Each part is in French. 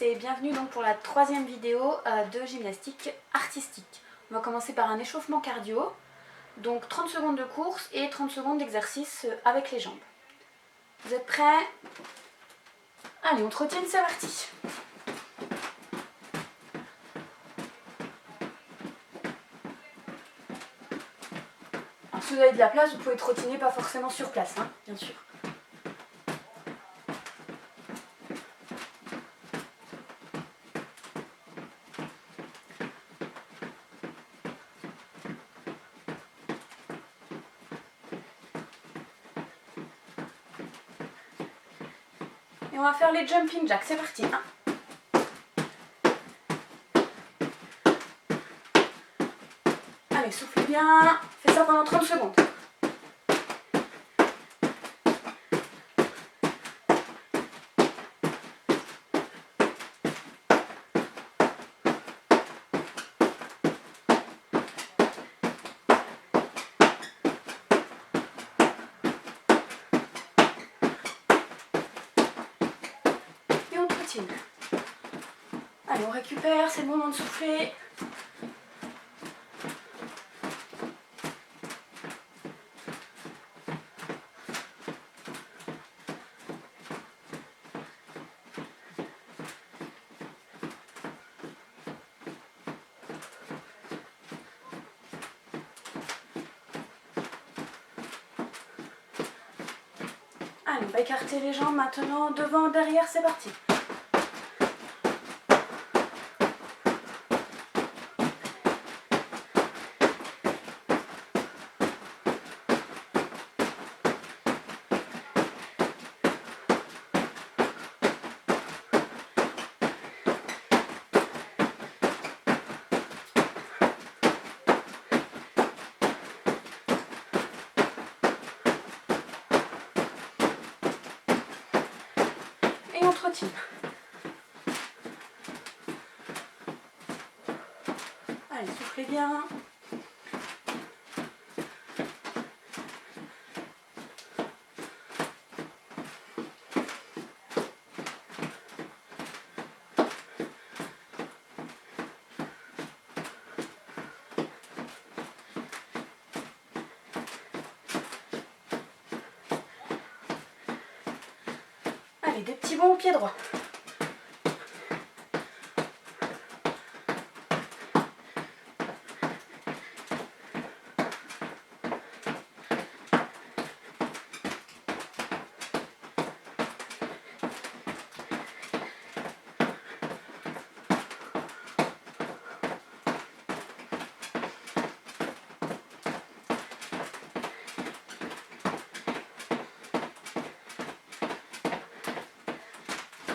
et bienvenue donc pour la troisième vidéo de gymnastique artistique. On va commencer par un échauffement cardio, donc 30 secondes de course et 30 secondes d'exercice avec les jambes. Vous êtes prêts? Allez, on trottine, c'est parti. Alors, si vous avez de la place, vous pouvez trottiner pas forcément sur place, hein, bien sûr. Et on va faire les jumping jacks, c'est parti. Allez, soufflez bien, faites ça pendant 30 secondes. Et on trottine. Allez, on récupère, c'est le moment de souffler. Allez, on va écarter les jambes maintenant, devant, derrière, c'est parti. Et on trottine. Allez, soufflez bien. Allez, des petits bonds au pied droit.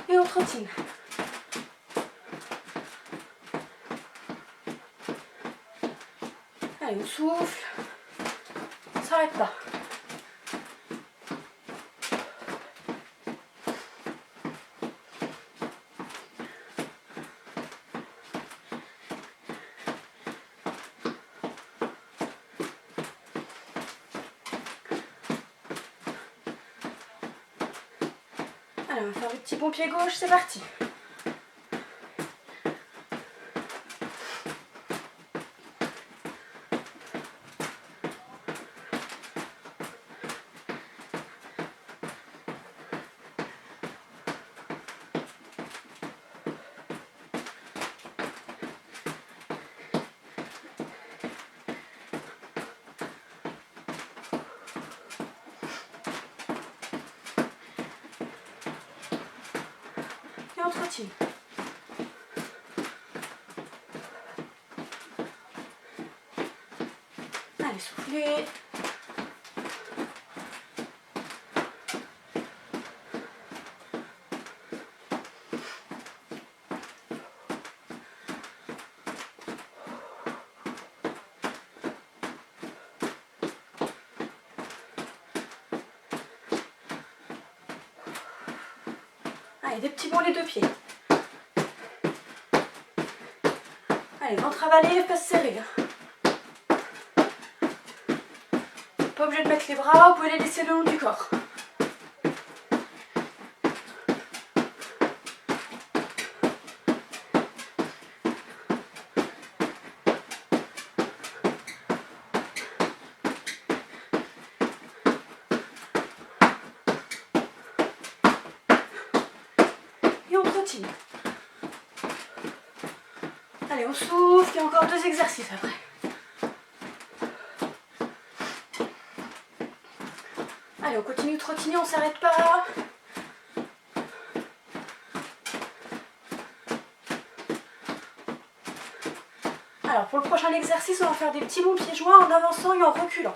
Et on trottine. Allez, on souffle. On ne s'arrête pas. Allez, on va faire le petit pont pied gauche, c'est parti. Et on trottine. Allez, soufflez. Allez, des petits bonds les deux pieds. Allez, ventre avalé, fesses serrées. Pas obligé de mettre les bras, vous pouvez les laisser le long du corps. trottine. Allez, on souffle et encore 2 exercices après. Allez, on continue de trottiner, on ne s'arrête pas. Alors, pour le prochain exercice, on va faire des petits bons pieds joints en avançant et en reculant.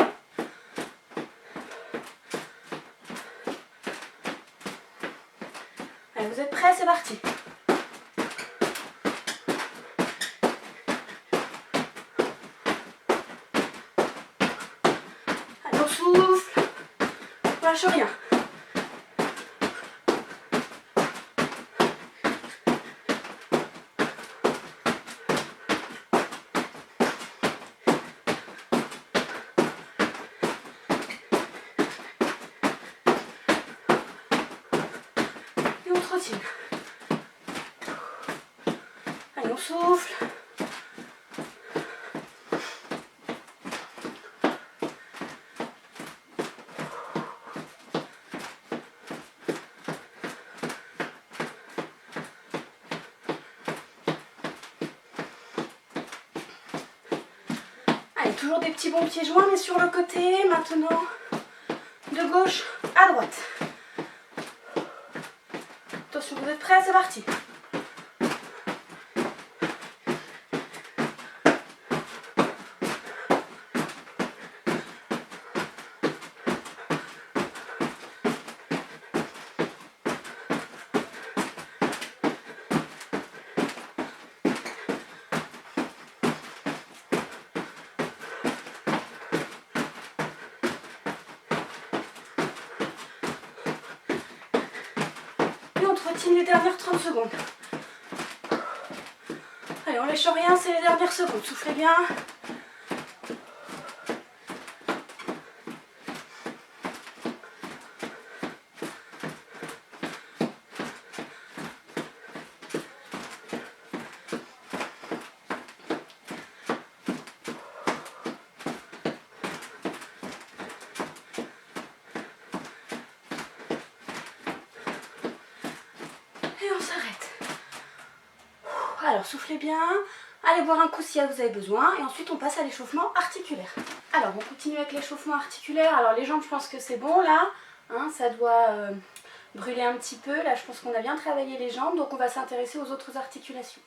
Allez, vous êtes prêts? C'est parti. Allez, on souffle. On lâche rien. Allez, on souffle. Allez, toujours des petits bons pieds joints, mais sur le côté, maintenant, de gauche à droite. Attention, vous êtes prêts? C'est parti. Les dernières 30 secondes. Allez, on lâche rien, c'est les dernières secondes. Soufflez bien. Et on s'arrête. Alors soufflez bien, allez boire un coup si vous avez besoin et ensuite on passe à l'échauffement articulaire. Alors on continue avec l'échauffement articulaire. Alors les jambes, je pense que c'est bon là, hein, ça doit brûler un petit peu. Là je pense qu'on a bien travaillé les jambes, donc on va s'intéresser aux autres articulations.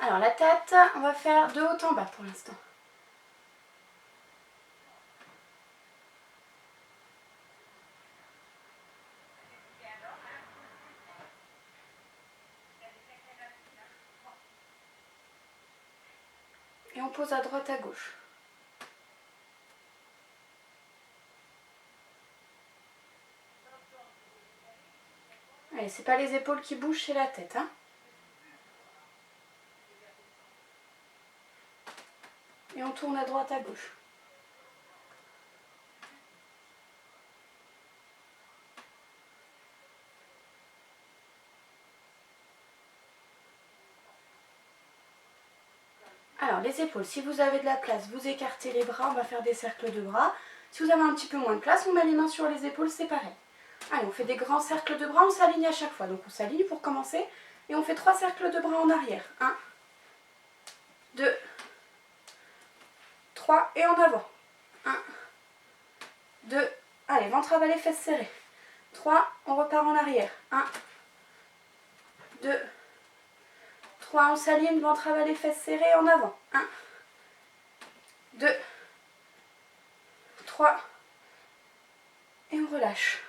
Alors la tête, on va faire de haut en bas pour l'instant. Et on pose à droite à gauche. Allez, c'est pas les épaules qui bougent, c'est la tête, hein. Et on tourne à droite à gauche. Alors les épaules, si vous avez de la place, vous écartez les bras, on va faire des cercles de bras. Si vous avez un petit peu moins de place, on met les mains sur les épaules, c'est pareil. Allez, on fait des grands cercles de bras, on s'aligne à chaque fois. Donc on s'aligne pour commencer et on fait 3 cercles de bras en arrière. 1, 2, 3 et en avant. 1, 2, allez, ventre avalé, fesses serrées. 3, on repart en arrière. 1, 2, 3, on s'aligne, ventre avalé, fesses serrées, en avant. 1, 2, 3, et on relâche.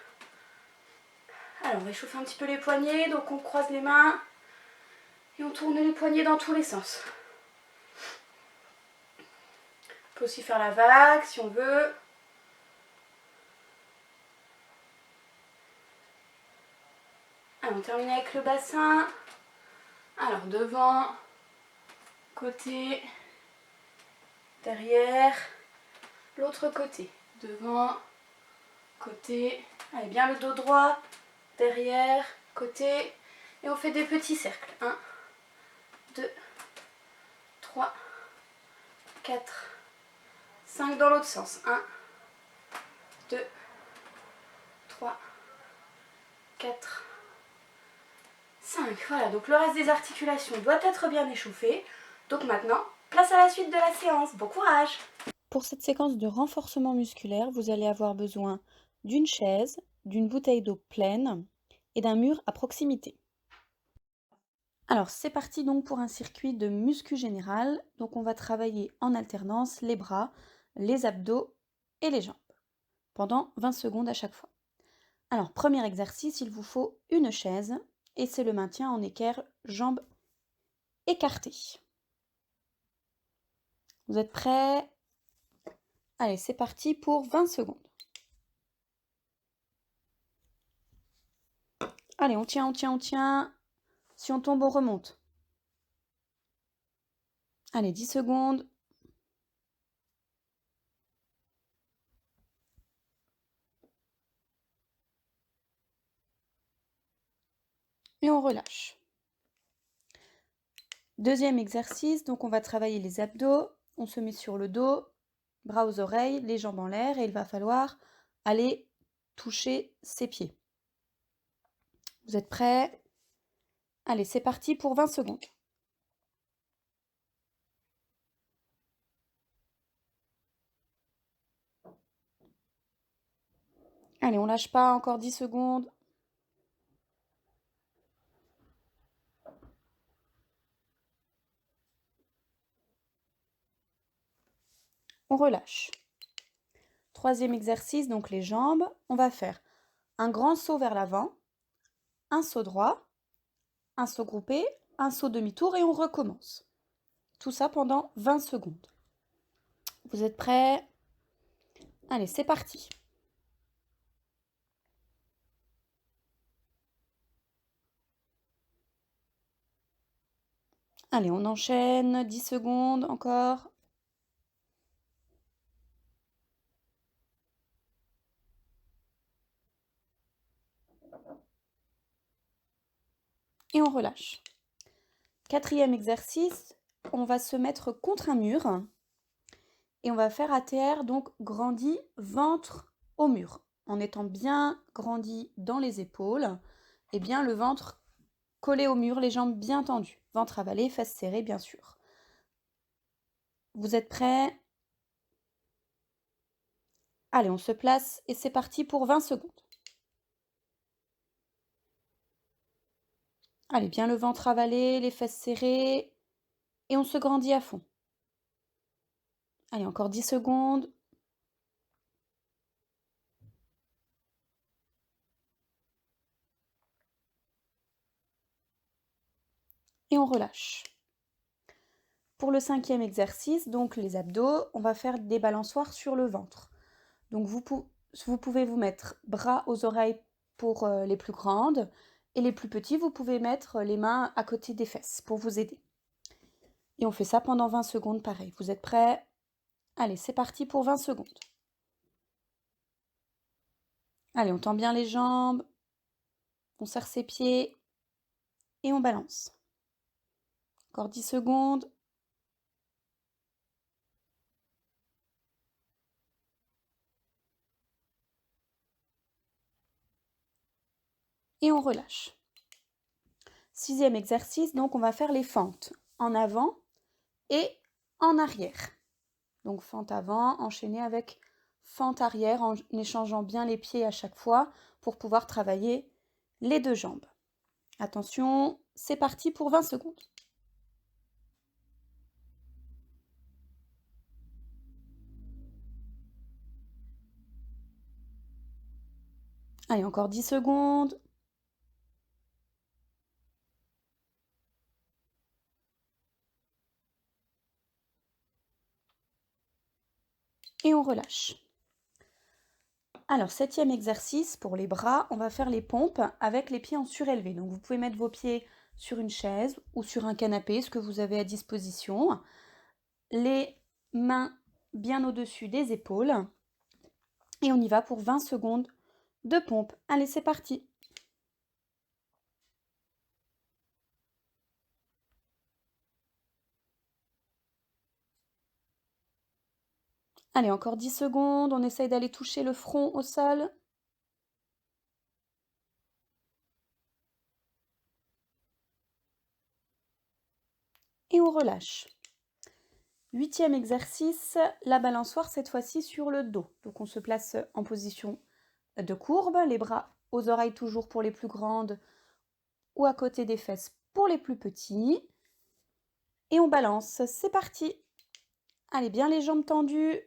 Alors on va échauffer un petit peu les poignets, donc on croise les mains et on tourne les poignets dans tous les sens. On peut aussi faire la vague si on veut. Alors on termine avec le bassin. Alors devant, côté, derrière, l'autre côté. Devant, côté, allez bien le dos droit, derrière, côté. Et on fait des petits cercles. 1, 2, 3, 4, 5 dans l'autre sens. 1, 2, 3, 4, 5. 5. Voilà, donc le reste des articulations doit être bien échauffé. Donc maintenant, place à la suite de la séance. Bon courage! Pour cette séquence de renforcement musculaire, vous allez avoir besoin d'une chaise, d'une bouteille d'eau pleine et d'un mur à proximité. Alors c'est parti donc pour un circuit de muscu général. Donc on va travailler en alternance les bras, les abdos et les jambes pendant 20 secondes à chaque fois. Alors premier exercice, il vous faut une chaise et c'est le maintien en équerre, jambes écartées. Vous êtes prêts? Allez, c'est parti pour 20 secondes. Allez, on tient, on tient, on tient. Si on tombe, on remonte. Allez, 10 secondes. Et on relâche. Deuxième exercice, donc on va travailler les abdos. On se met sur le dos, bras aux oreilles, les jambes en l'air et il va falloir aller toucher ses pieds. Vous êtes prêts? Allez, c'est parti pour 20 secondes. Allez, on lâche pas, encore 10 secondes. On relâche. Troisième exercice, donc les jambes. On va faire un grand saut vers l'avant, un saut droit, un saut groupé, un saut demi-tour et on recommence. Tout ça pendant 20 secondes. Vous êtes prêts? Allez, c'est parti. Allez, on enchaîne, 10 secondes encore. Et on relâche. Quatrième exercice, on va se mettre contre un mur et on va faire ATR, donc grandi ventre au mur, en étant bien grandi dans les épaules et bien le ventre collé au mur, les jambes bien tendues, ventre avalé, fesses serrées bien sûr. Vous êtes prêts? Allez, on se place et c'est parti pour 20 secondes. Allez, bien le ventre avalé, les fesses serrées et on se grandit à fond. Allez, encore 10 secondes. Et on relâche. Pour le cinquième exercice, donc les abdos, on va faire des balançoires sur le ventre. Donc vous pouvez vous mettre bras aux oreilles pour les plus grandes et les plus petits, vous pouvez mettre les mains à côté des fesses pour vous aider. Et on fait ça pendant 20 secondes pareil. Vous êtes prêts? Allez, c'est parti pour 20 secondes. Allez, on tend bien les jambes, on serre ses pieds et on balance. Encore 10 secondes. Et on relâche. Sixième exercice, donc on va faire les fentes en avant et en arrière. Donc fente avant, enchaîner avec fente arrière en échangeant bien les pieds à chaque fois pour pouvoir travailler les deux jambes. Attention, c'est parti pour 20 secondes. Allez, encore 10 secondes. Et on relâche. Alors, septième exercice pour les bras, on va faire les pompes avec les pieds en surélevé. Donc, vous pouvez mettre vos pieds sur une chaise ou sur un canapé, ce que vous avez à disposition. Les mains bien au-dessus des épaules. Et on y va pour 20 secondes de pompe. Allez, c'est parti. Allez, encore 10 secondes. On essaye d'aller toucher le front au sol. on relâche. 8e exercice, la balançoire cette fois-ci sur le dos. Donc on se place en position de courbe, les bras aux oreilles toujours pour les plus grandes ou à côté des fesses pour les plus petits. Et on balance, c'est parti. Allez, bien les jambes tendues.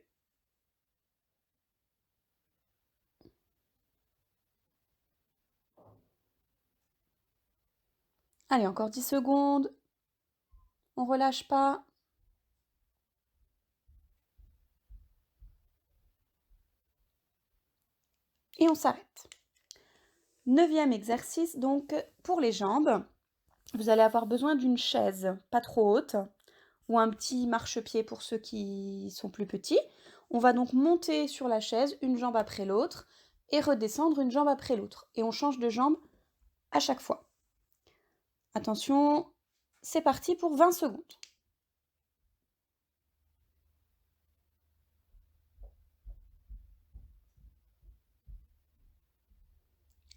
Allez, encore 10 secondes. On relâche pas. Et on s'arrête. 9e exercice, donc pour les jambes, vous allez avoir besoin d'une chaise pas trop haute ou un petit marchepied pour ceux qui sont plus petits. On va donc monter sur la chaise une jambe après l'autre et redescendre une jambe après l'autre. Et on change de jambe à chaque fois. Attention, c'est parti pour 20 secondes.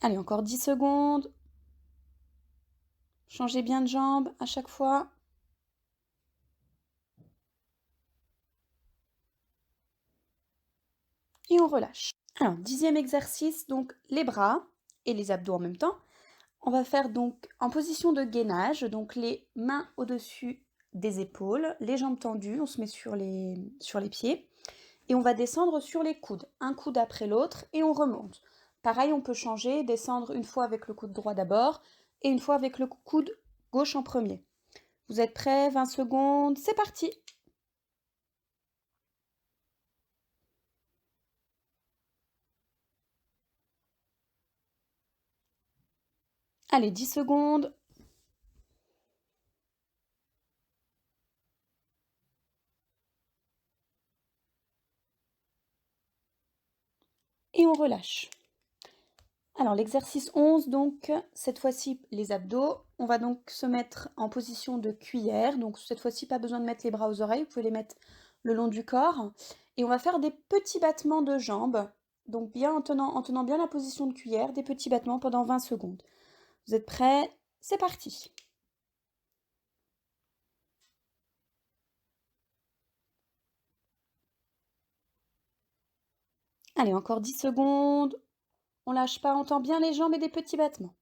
Allez, encore 10 secondes. Changez bien de jambe à chaque fois. Et on relâche. Alors, 10e exercice, donc les bras et les abdos en même temps. On va faire donc en position de gainage, donc les mains au-dessus des épaules, les jambes tendues, on se met sur les pieds et on va descendre sur les coudes, un coude après l'autre et on remonte. Pareil, on peut changer, descendre une fois avec le coude droit d'abord et une fois avec le coude gauche en premier. Vous êtes prêts? 20 secondes, c'est parti! Allez, 10 secondes. Et on relâche. Alors l'exercice 11, donc cette fois-ci les abdos, on va donc se mettre en position de cuillère, donc cette fois-ci pas besoin de mettre les bras aux oreilles, vous pouvez les mettre le long du corps, et on va faire des petits battements de jambes, donc bien en tenant bien la position de cuillère, des petits battements pendant 20 secondes. Vous êtes prêts? C'est parti! Allez, encore 10 secondes, on lâche pas, on tend bien les jambes et des petits battements.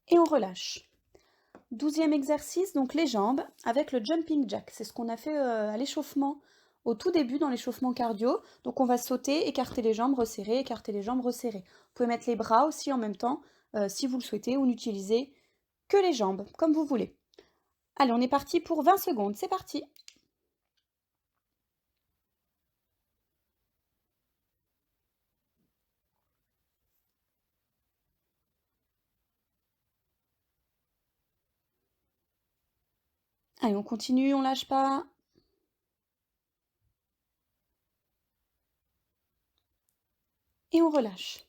Et on relâche. 12e exercice, donc les jambes avec le jumping jack. C'est ce qu'on a fait à l'échauffement, au tout début dans l'échauffement cardio. Donc on va sauter, écarter les jambes, resserrer, écarter les jambes, resserrer. Vous pouvez mettre les bras aussi en même temps si vous le souhaitez ou n'utilisez que les jambes, comme vous voulez. Allez, on est parti pour 20 secondes, c'est parti! Allez, on continue, on lâche pas. Et on relâche.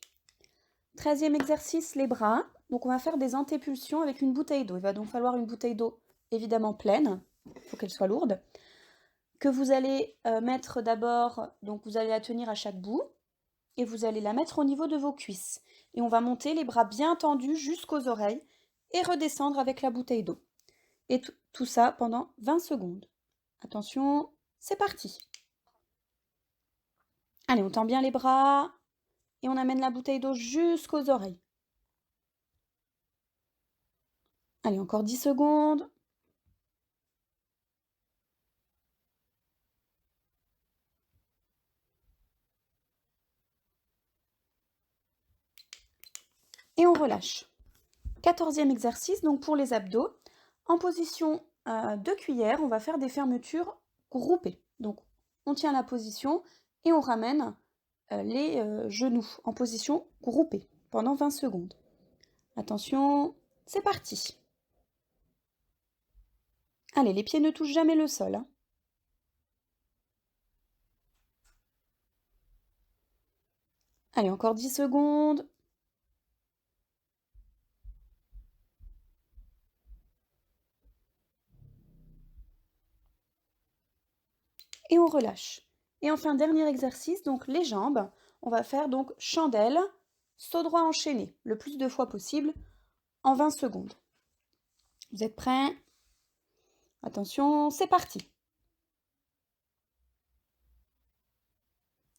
13e exercice, les bras. Donc on va faire des antépulsions avec une bouteille d'eau. Il va donc falloir une bouteille d'eau évidemment pleine, il faut qu'elle soit lourde, que vous allez mettre d'abord, donc vous allez la tenir à chaque bout, et vous allez la mettre au niveau de vos cuisses. Et on va monter les bras bien tendus jusqu'aux oreilles, et redescendre avec la bouteille d'eau. Et tout ça pendant 20 secondes. Attention, c'est parti! Allez, on tend bien les bras, et on amène la bouteille d'eau jusqu'aux oreilles. Allez, encore 10 secondes. Et on relâche. 14e exercice, donc pour les abdos. En position de cuillère, on va faire des fermetures groupées. Donc on tient la position et on ramène les genoux en position groupée pendant 20 secondes. Attention, c'est parti! Allez, les pieds ne touchent jamais le sol, hein. Allez, encore 10 secondes. Et on relâche. Et enfin, dernier exercice, donc les jambes. On va faire donc chandelle saut droit enchaîné, le plus de fois possible, en 20 secondes. Vous êtes prêts? Attention, c'est parti.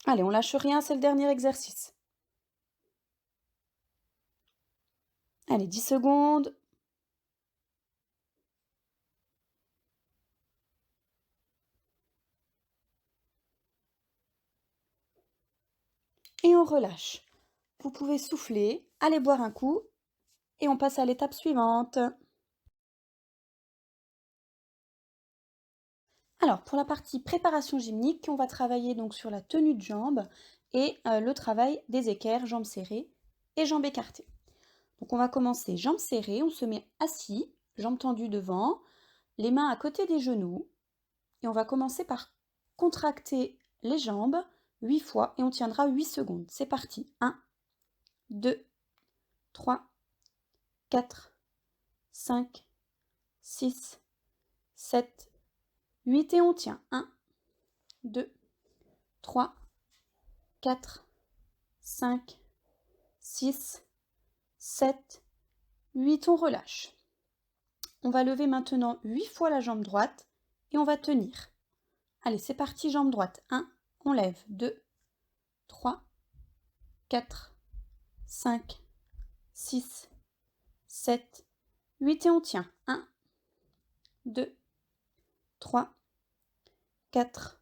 Allez, on lâche rien, c'est le dernier exercice. Allez, 10 secondes. Et on relâche. Vous pouvez souffler, aller boire un coup et on passe à l'étape suivante. Alors, pour la partie préparation gymnique, on va travailler donc sur la tenue de jambes et le travail des équerres, jambes serrées et jambes écartées. Donc, on va commencer jambes serrées, on se met assis, jambes tendues devant, les mains à côté des genoux et on va commencer par contracter les jambes 8 fois et on tiendra 8 secondes. C'est parti. 1, 2, 3, 4, 5, 6, 7, 8 et on tient. 1, 2, 3, 4, 5, 6, 7, 8, on relâche. On va lever maintenant 8 fois la jambe droite et on va tenir. Allez, c'est parti, jambe droite. 1, on lève. 2, 3, 4, 5, 6, 7, 8 et on tient. 1, 2, 3, 4,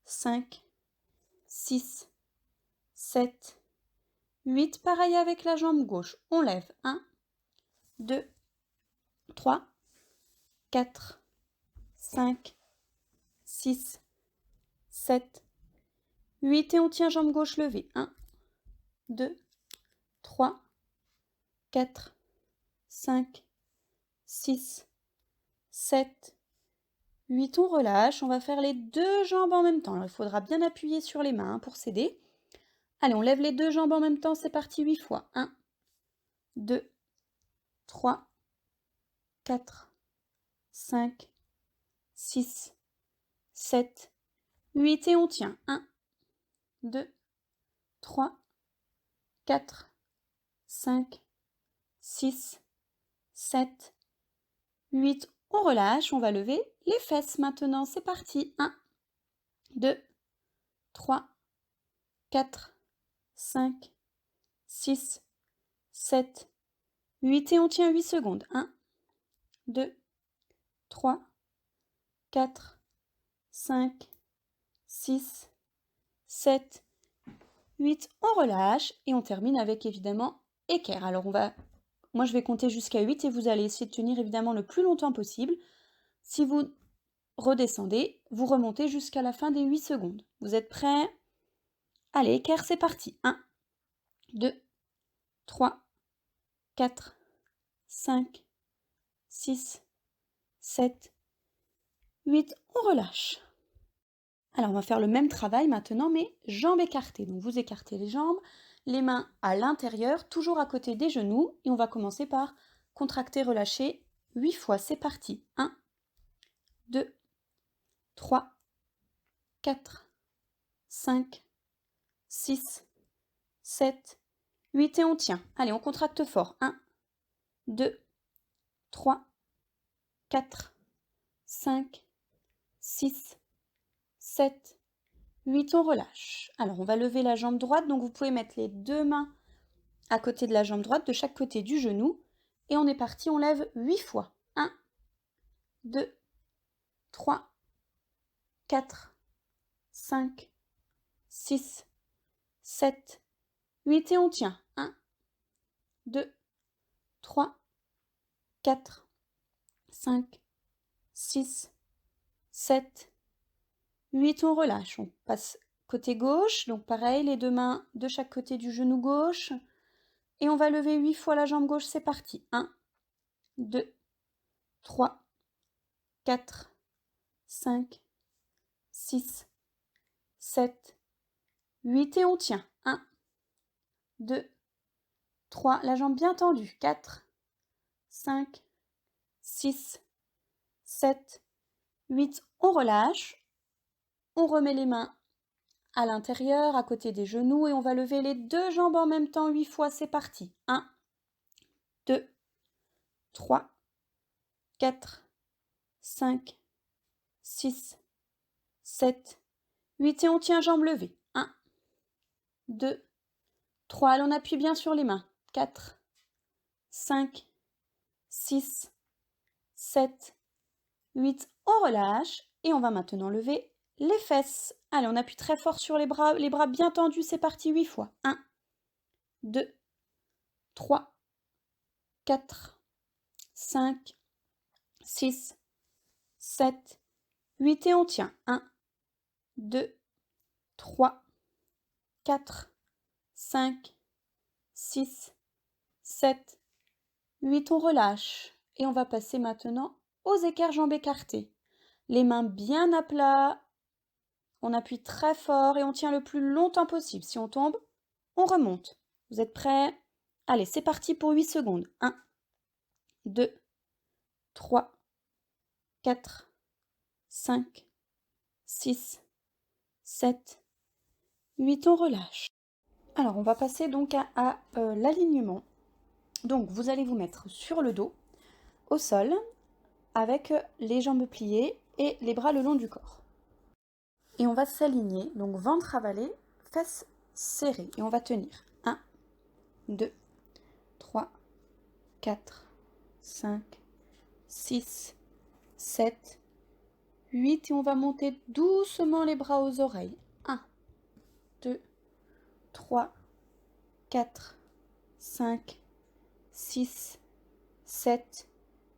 5, 6, 7, 8. Pareil avec la jambe gauche. On lève. 1, 2, 3, 4, 5, 6, 7, 8 et on tient jambe gauche levée. 1, 2, 3, 4, 5, 6, 7, 8. On relâche. On va faire les deux jambes en même temps. Alors, il faudra bien appuyer sur les mains pour s'aider. Allez, on lève les deux jambes en même temps. C'est parti 8 fois. 1, 2, 3, 4, 5, 6, 7, 8 et on tient. 1, 2, 3, 4, 5, 6, 7, 8. On relâche, on va lever les fesses maintenant. C'est parti. 1, 2, 3, 4, 5, 6, 7, 8 et on tient 8 secondes. 1, 2, 3, 4, 5, 6, 7, 8. On relâche et on termine avec évidemment équerre. Alors moi je vais compter jusqu'à 8 et vous allez essayer de tenir évidemment le plus longtemps possible. Si vous redescendez, vous remontez jusqu'à la fin des 8 secondes. Vous êtes prêts? Allez, équerre, c'est parti. 1, 2, 3, 4, 5, 6, 7, 8. On relâche. Alors, on va faire le même travail maintenant, mais jambes écartées. Donc, vous écartez les jambes, les mains à l'intérieur, toujours à côté des genoux. Et on va commencer par contracter, relâcher 8 fois. C'est parti. 1, 2, 3, 4, 5, 6, 7, 8 et on tient. Allez, on contracte fort. 1, 2, 3, 4, 5, 6, 7, 8, on relâche. Alors, on va lever la jambe droite, donc vous pouvez mettre les deux mains à côté de la jambe droite, de chaque côté du genou. Et on est parti, on lève 8 fois. 1, 2, 3, 4, 5, 6, 7, 8 et on tient. 1, 2, 3, 4, 5, 6, 7, 8, on relâche. On passe côté gauche, donc pareil, les deux mains de chaque côté du genou gauche. Et on va lever 8 fois la jambe gauche, c'est parti. 1, 2, 3, 4, 5, 6, 7, 8 et on tient. 1, 2, 3, la jambe bien tendue. 4, 5, 6, 7, 8, on relâche. On remet les mains à l'intérieur, à côté des genoux, et on va lever les deux jambes en même temps 8 fois. C'est parti. 1, 2, 3, 4, 5, 6, 7, 8 et on tient jambes levées. 1, 2, 3. Allez, on appuie bien sur les mains. 4, 5, 6, 7, 8. On relâche et on va maintenant lever les fesses. Allez, on appuie très fort sur les bras bien tendus. C'est parti 8 fois. 1, 2, 3, 4, 5, 6, 7, 8 et on tient. 1, 2, 3, 4, 5, 6, 7, 8. On relâche. Et on va passer maintenant aux écarts jambes écartées. Les mains bien à plat. On appuie très fort et on tient le plus longtemps possible. Si on tombe, on remonte. Vous êtes prêts? Allez, c'est parti pour 8 secondes. 1, 2, 3, 4, 5, 6, 7, 8. On relâche. Alors, on va passer donc à l'alignement. Donc, vous allez vous mettre sur le dos, au sol, avec les jambes pliées et les bras le long du corps. Et on va s'aligner, donc ventre avalé, fesses serrées. Et on va tenir 1, 2, 3, 4, 5, 6, 7, 8. Et on va monter doucement les bras aux oreilles. 1, 2, 3, 4, 5, 6, 7,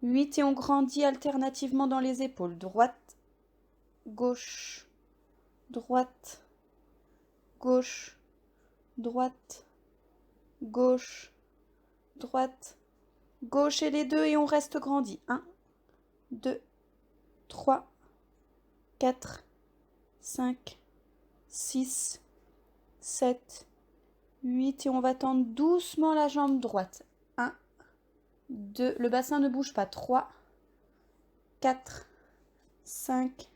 8. Et on grandit alternativement dans les épaules. Droite, gauche, droite, gauche, droite, gauche, droite, gauche et les deux et on reste grandi. 1, 2, 3, 4, 5, 6, 7, 8 et on va tendre doucement la jambe droite. 1, 2, le bassin ne bouge pas. 3, 4, 5,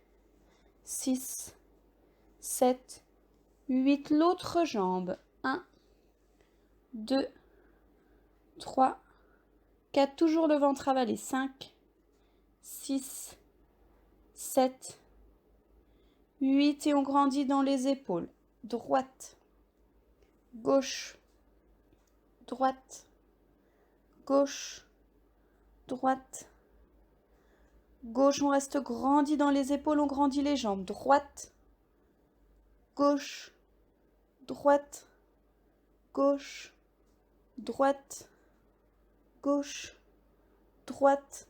6, 7, 8. L'autre jambe. 1, 2, 3, 4. Toujours le ventre avalé. 5, 6, 7, 8. Et on grandit dans les épaules. Droite, gauche, droite, gauche, droite, gauche. On reste grandi dans les épaules, on grandit les jambes. Droite, gauche, droite, gauche, droite, gauche, droite,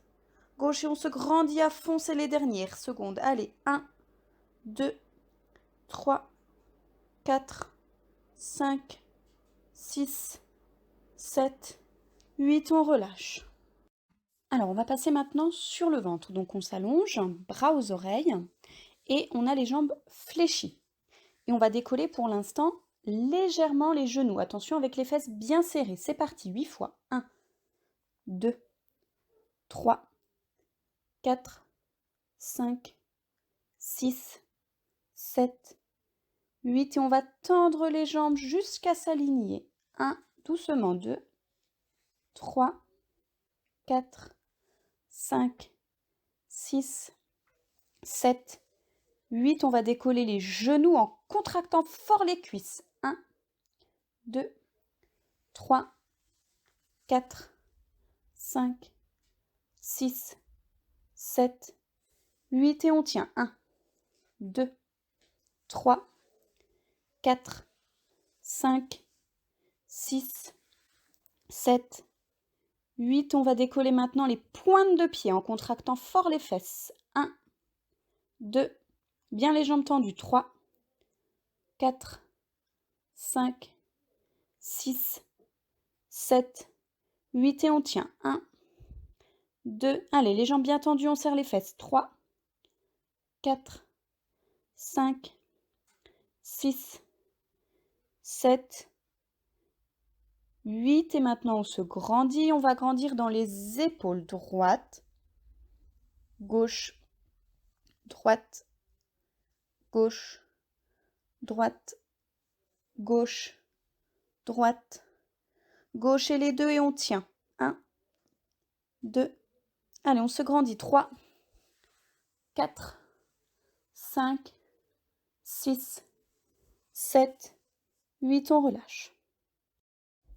gauche. Et on se grandit à fond, c'est les dernières secondes. Allez, 1, 2, 3, 4, 5, 6, 7, 8. On relâche. Alors, on va passer maintenant sur le ventre. Donc, on s'allonge, bras aux oreilles, et on a les jambes fléchies. Et on va décoller pour l'instant légèrement les genoux. Attention avec les fesses bien serrées. C'est parti, 8 fois. 1, 2, 3, 4, 5, 6, 7, 8. Et on va tendre les jambes jusqu'à s'aligner. 1, doucement, 2, 3, 4, 5, 6, 7, 8. On va décoller les genoux en contractant fort les cuisses. 1, 2, 3, 4, 5, 6, 7, 8. Et on tient. 1, 2, 3, 4, 5, 6, 7, 8. On va décoller maintenant les pointes de pied en contractant fort les fesses. 1, 2, bien les jambes tendues. 3, 4, 5, 6, 7, 8 et on tient. 1, 2, allez, les jambes bien tendues, on serre les fesses. 3, 4, 5, 6, 7, 8 et maintenant on se grandit. On va grandir dans les épaules. Droite, gauche, droite, gauche, droite, gauche, droite, gauche et les deux et on tient. 1, 2, allez, on se grandit. 3, 4, 5, 6, 7, 8, on relâche.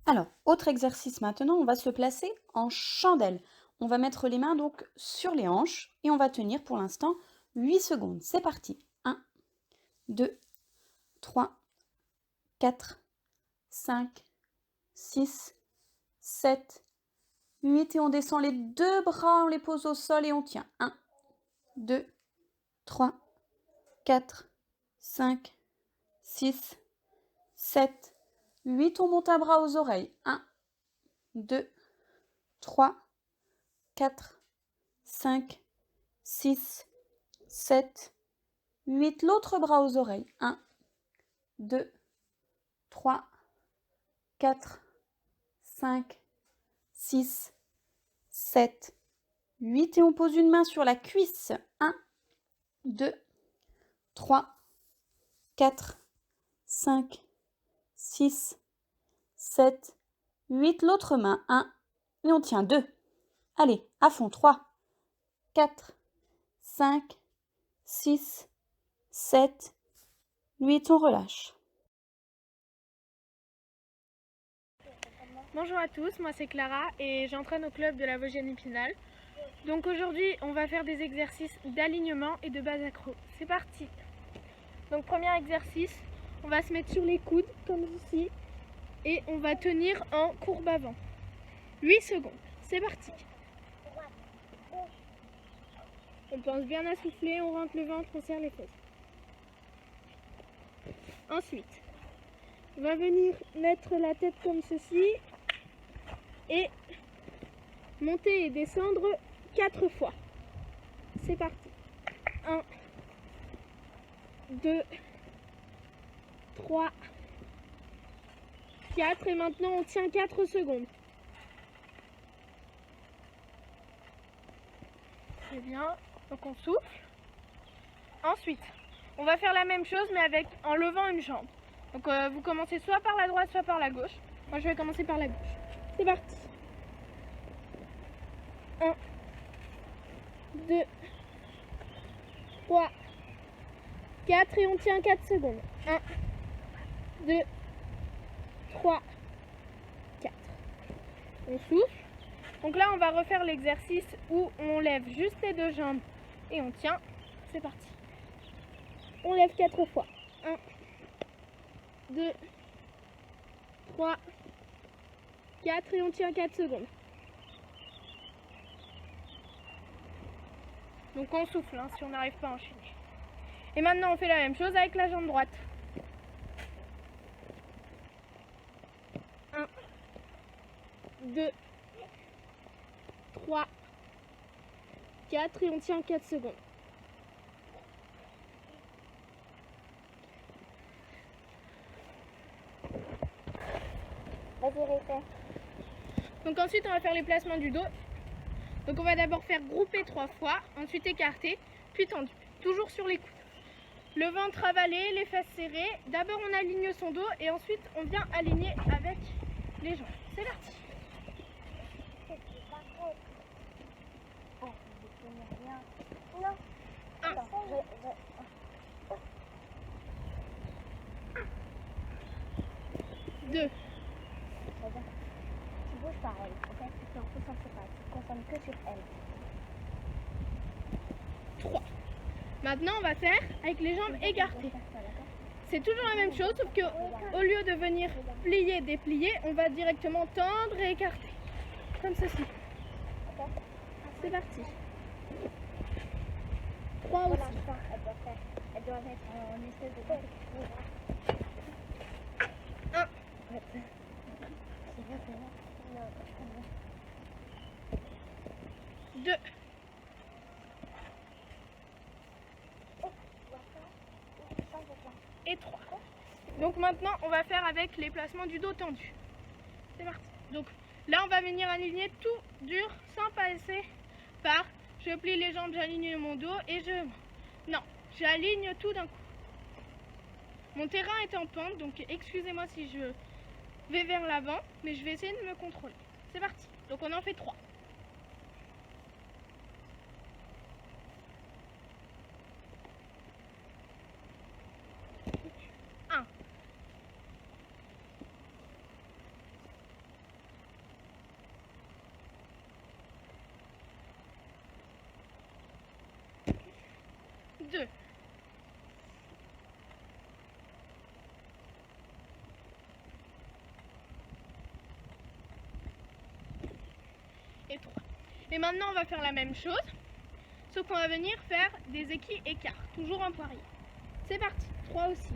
Alors, autre exercice maintenant, on va se placer en chandelle. On va mettre les mains donc sur les hanches et on va tenir pour l'instant 8 secondes. C'est parti. 1, 2, 3, 4, 5, 6, 7, 8 et on descend les deux bras, on les pose au sol et on tient. 1, 2, 3, 4, 5, 6, 7, 8, on monte un bras aux oreilles. 1, 2, 3, 4, 5, 6, 7, 8. L'autre bras aux oreilles. 1, 2, 3, 4, 5, 6, 7, 8. Et on pose une main sur la cuisse. 1, 2, 3, 4, 5, 6, 7, 8. L'autre main. 1. Et on tient 2. Allez, à fond. 3, 4, 5, 6, 7, 8. On relâche. Bonjour à tous, moi c'est Clara et j'entraîne au club de la Vosgienne Épinal. Donc aujourd'hui on va faire des exercices d'alignement et de base accro. C'est parti. Donc premier exercice, on va se mettre sur les coudes comme ici et on va tenir en courbe avant. 8 secondes, c'est parti. On pense bien à souffler, on rentre le ventre, on serre les fesses. Ensuite, on va venir mettre la tête comme ceci et monter et descendre 4 fois. C'est parti. 1, 2, 3, 4 et maintenant on tient 4 secondes. Très bien, donc on souffle. Ensuite, on va faire la même chose mais en levant une jambe. Donc vous commencez soit par la droite soit par la gauche. Moi je vais commencer par la gauche. C'est parti. 1, 2, 3, 4 et on tient 4 secondes. 1, 2, 3, 4. On souffle. Donc là on va refaire l'exercice où on lève juste les deux jambes et on tient. C'est parti. On lève 4 fois. 1, 2, 3, 4 et on tient 4 secondes. Donc on souffle hein, si on n'arrive pas à enchaîner. Et maintenant on fait la même chose avec la jambe droite. 1, 2, 3, 4 et on tient 4 secondes. Donc ensuite on va faire les placements du dos. Donc on va d'abord faire grouper 3 fois, ensuite écarter, puis tendu. Toujours sur les coudes. Le ventre avalé, les fesses serrées. D'abord on aligne son dos et ensuite on vient aligner avec les jambes. C'est parti. 1, 2, Tu bouges par elle, ok? Tu en concentres pas, tu te concentres que sur elle. 3. Maintenant on va faire avec les jambes écartées. C'est toujours la même chose, sauf que au lieu de venir plier, déplier, on va directement tendre et écarter. Comme ceci. C'est parti. 3 aussi. Elle doit être en espèce de... 1, 2, et 3. Donc maintenant on va faire avec les placements du dos tendu. C'est parti. Donc là on va venir aligner tout dur sans passer par je plie les jambes, j'aligne mon dos et je... Non, j'aligne tout d'un coup. Mon terrain est en pente, donc excusez-moi si je vais vers l'avant, mais je vais essayer de me contrôler. C'est parti. Donc on en fait 3. Un. 2. 3. Et maintenant on va faire la même chose, sauf qu'on va venir faire des équilles-écarts, toujours en poirier. C'est parti, 3 aussi.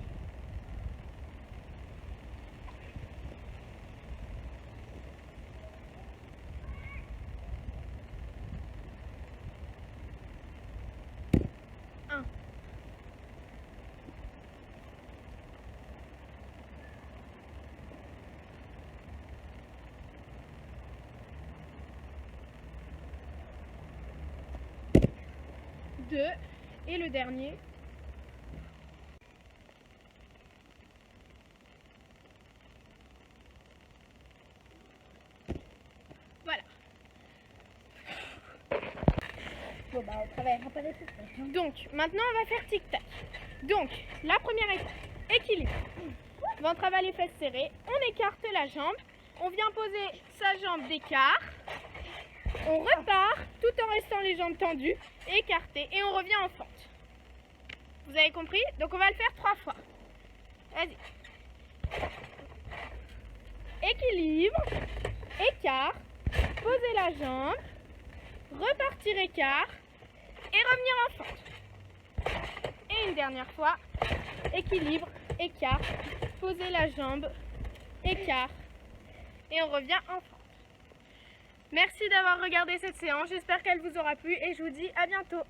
Un. 2 et le dernier. Voilà. Bon, bah, on travaillera pas des trucs. Donc, maintenant on va faire tic-tac. Donc, la première étape, équilibre. Ventre avalé, fesses serrées. On écarte la jambe. On vient poser sa jambe d'écart. On repart tout en restant les jambes tendues, écartées, et on revient en fente. Vous avez compris? Donc on va le faire 3 fois. Vas-y. Équilibre, écart, poser la jambe, repartir écart et revenir en fente. Et une dernière fois, équilibre, écart, poser la jambe, écart et on revient en fente. Merci d'avoir regardé cette séance, j'espère qu'elle vous aura plu et je vous dis à bientôt.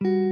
2,